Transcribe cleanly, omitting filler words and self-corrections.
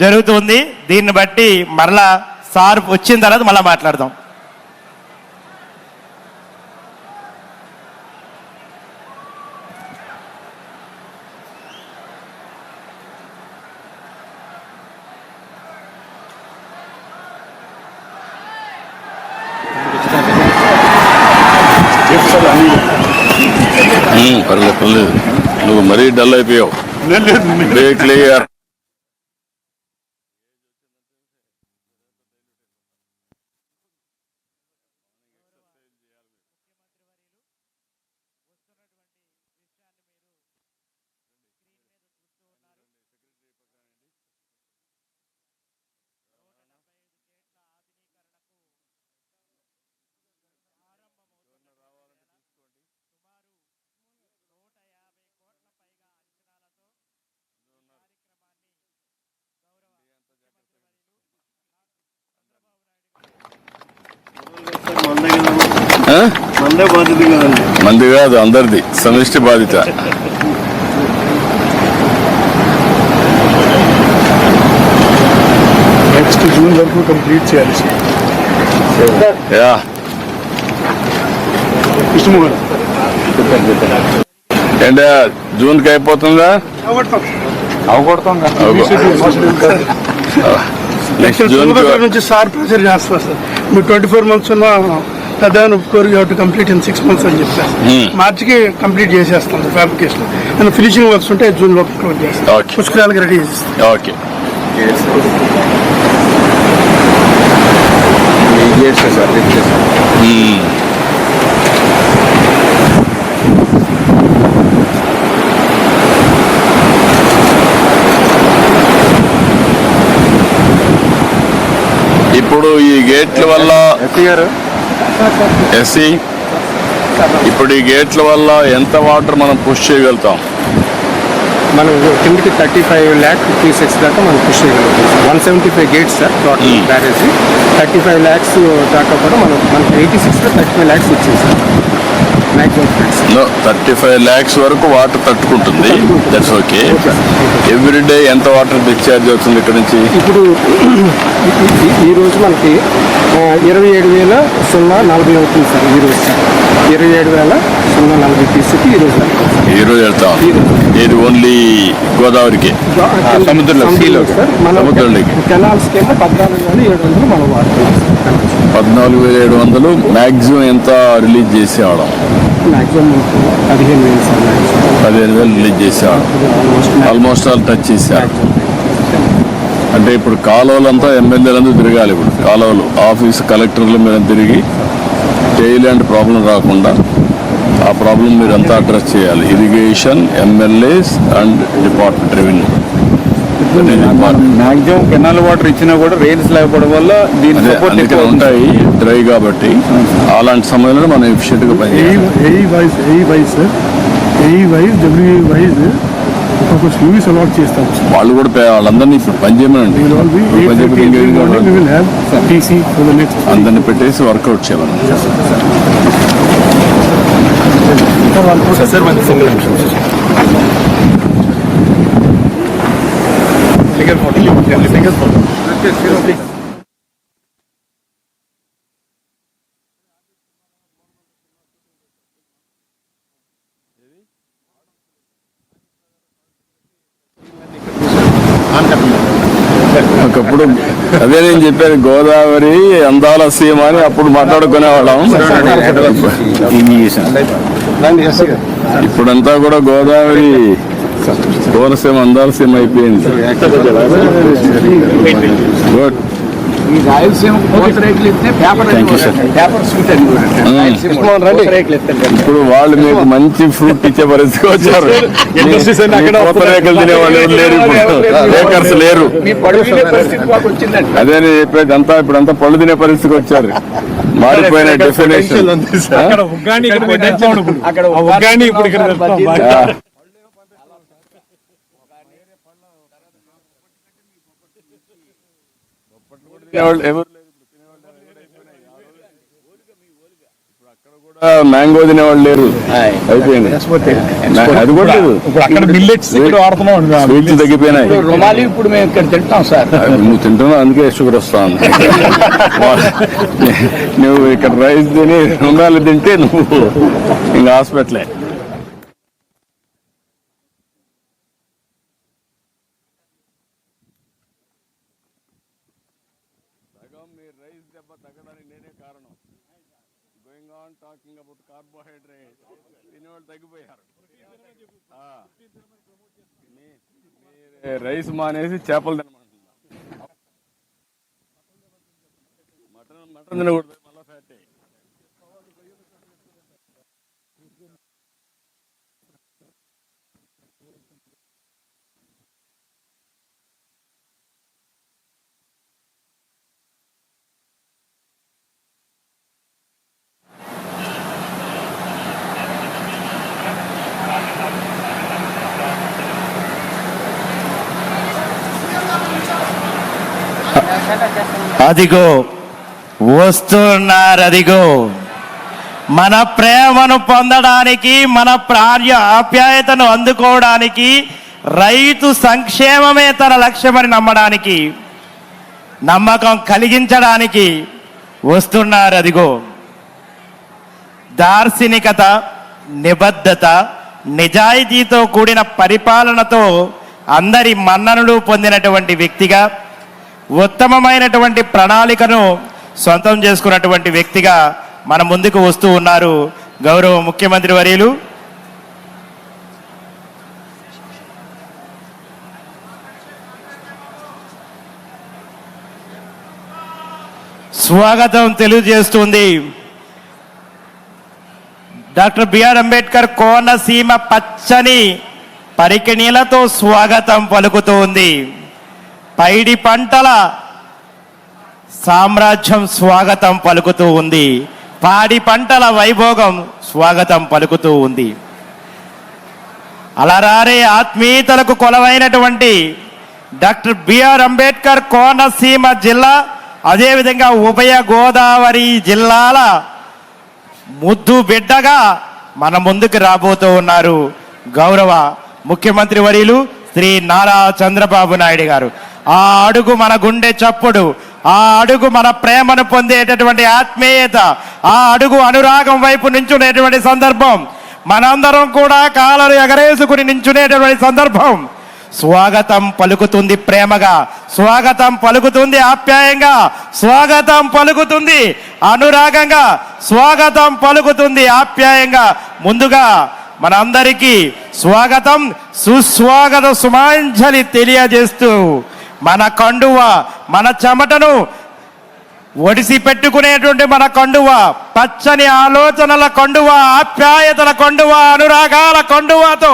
జరుగుతుంది. దీన్ని బట్టి మరలా సార్ వచ్చిన తర్వాత మళ్ళీ మాట్లాడదాం. పర్లేదు, నువ్వు మరీ డల్ అయిపోయావు. క్లియర్. మంది కాదు, అందరిది సమిష్టి బాధ్యత. నెక్స్ట్ జూన్ వరకు కంప్లీట్ చేయాలి. ఏంటా జూన్కి అయిపోతుందా? నెక్స్ట్ జూన్ నుంచి సార్ ప్రెషర్ చేస్తారు సార్. మీరు 24 months ఉన్న ప్రధాన ఒప్పుకోరు, you to complete in 6 months అని చెప్పారు. మార్చికి కంప్లీట్ చేసేస్తాం ఫ్యాబ్రికేషన్. నేను ఫినిషింగ్ వర్క్స్ ఉంటే జూన్ లోపు క్లోజ్ చేస్తాను. పుష్కరాలకు రెడీ చేస్తాను. ఓకే. ఇప్పుడు ఈ గేట్ల వల్ల ఎస్సీ ఇప్పుడు ఈ గేట్ల వల్ల ఎంత వాటర్ మనం పుష్ చేయగలుగుతాం? మనం కిందకి 35,56,000 దాకా మనం పుష్ చేయగలుగుతాం. 175 gates sir total barrage. 35 lakhs దాకా కూడా మనకి 86లో 35 lakhs వచ్చింది సార్. 35 lakhs వరకు వాటర్ తట్టుకుంటుంది. That's okay. ఎవ్రీడే ఎంత వాటర్ డిశ్చార్జ్ అవుతుంది ఇక్కడ నుంచి? ఇప్పుడు ఈ రోజు మనకి 27,040 అవుతుంది సార్. ఈ రోజు 27,040 తీసుకు ఈ రోజు వెళ్తాం. ఇది ఓన్లీ గోదావరికి, సముద్రంలోకి. కెనాల్స్కి ఏమో 14,700 మనం వాడుతున్నాం. 14,700 మ్యాక్సిమం ఎంత రిలీజ్ చేసేవాళ్ళం? మ్యాక్సిమం 15,000 రిలీజ్ చేసేవాళ్ళం. ఆల్మోస్ట్ ఆల్ టచ్ చేశారు. అంటే ఇప్పుడు కాలువలంతా ఎమ్మెల్యేలందరూ తిరగాలి. ఇప్పుడు కాలువలు ఆఫీస్ కలెక్టర్ల మీద తిరిగి చేయలేంటి ప్రాబ్లం రాకుండా ఆ ప్రాబ్లం మీరంతా అడ్రస్ చేయాలి. Irrigation, MLAs and department revenue. Maximum canal water ఇచ్చినా కూడా రైల్స్ లేకపోవడం వల్ల దీని ఉంటాయి డ్రై కాబట్టి అలాంటి సమయంలో మనం ఎఫిషియెంట్ గా పనిచేయాలి. వాళ్ళు కూడా వాళ్ళందరినీ ఇప్పుడు పని చేయమనండి. అందరినీ పెట్టేసి వర్కౌట్ చేయమని. ఒకప్పుడు అదే నేను చెప్పాను, గోదావరి అందాల సీమ అని అప్పుడు మాట్లాడుకునేవాళ్ళం. ఇప్పుడంతా కూడా గోదావరి కోనసీమ అందాల సీమ అయిపోయింది. గుడ్. ఇప్పుడు వాళ్ళు మీకు మంచి ఫ్రూట్ ఇచ్చే పరిస్థితికి వచ్చారు. పూతరేకలు తినేవాళ్ళు లేరు, బేకర్స్ లేరు. అదే నేను చెప్పేది, అంతా ఇప్పుడు అంతా పళ్ళు తినే పరిస్థితికి వచ్చారు. మారిపోయిన డెఫినేషన్. ఎవరు మ్యాంగో తినేవాళ్ళు లేరు, అయిపోయింది. అది కూడా లేదు. ఇప్పుడు అక్కడ మిల్లెట్స్ ఇక్కడ వాడుతున్నాం. స్వీట్స్ తగ్గిపోయినాయి. రుమాలి ఇప్పుడు మేము ఇక్కడ తింటాం సార్. నువ్వు తింటున్నావు, అందుకే షుగర్ వస్తా ఉంది. నువ్వు ఇక్కడ రైస్ తిని రుణాలు తింటే నువ్వు ఇంకా హాస్పిటలే. రైస్ మానేసి చేపలు తినమంటున్నా. మటన్ తినకూడదు, మళ్ళీ ఫ్యాట్. అదిగో వస్తున్నారు, అదిగో మన ప్రేమను పొందడానికి, మన ఆప్యాయతను అందుకోవడానికి, రైతు సంక్షేమమే తన లక్ష్యమని నమ్మడానికి, నమ్మకం కలిగించడానికి వస్తున్నారు. అదిగో దార్శనికత, నిబద్ధత, నిజాయితీతో కూడిన పరిపాలనతో అందరి మన్ననలు పొందినటువంటి వ్యక్తిగా, ఉత్తమమైనటువంటి ప్రణాళికను సొంతం చేసుకున్నటువంటి వ్యక్తిగా మన ముందుకు వస్తూ ఉన్నారు గౌరవ ముఖ్యమంత్రి వర్యులు. స్వాగతం తెలియజేస్తుంది డాక్టర్ బిఆర్ అంబేద్కర్ కోనసీమ పచ్చని పరికిణీలతో స్వాగతం పలుకుతూ ఉంది. పైడి పంటల సామ్రాజ్యం స్వాగతం పలుకుతూ ఉంది. పాడి పంటల వైభోగం స్వాగతం పలుకుతూ ఉంది. అలరారే ఆత్మీయతలకు కొలవైనటువంటి డాక్టర్ బిఆర్ అంబేద్కర్ కోనసీమ జిల్లా, అదేవిధంగా ఉభయ గోదావరి జిల్లాల ముద్దు బిడ్డగా మన ముందుకు రాబోతూ ఉన్నారు గౌరవ ముఖ్యమంత్రి వర్యులు శ్రీ నారా చంద్రబాబు నాయుడు గారు. ఆ అడుగు మన గుండె చప్పుడు, ఆ అడుగు మన ప్రేమను పొందేటటువంటి ఆత్మీయత, ఆ అడుగు అనురాగం వైపు నించునేటువంటి సందర్భం, మనందరం కూడా కాలరు ఎగరేసుకుని నించునేటువంటి సందర్భం. స్వాగతం పలుకుతుంది ప్రేమగా, స్వాగతం పలుకుతుంది ఆప్యాయంగా, స్వాగతం పలుకుతుంది అనురాగంగా, స్వాగతం పలుకుతుంది ఆప్యాయంగా. ముందుగా మనందరికీ స్వాగతం, సుస్వాగత సుమాంజలి తెలియజేస్తూ మన కండువ, మన చెమటను ఒడిసి పెట్టుకునేటువంటి మన కండువ, పచ్చని ఆలోచనల కండువ, ఆప్యాయతల కండువ, అనురాగాల కండువతో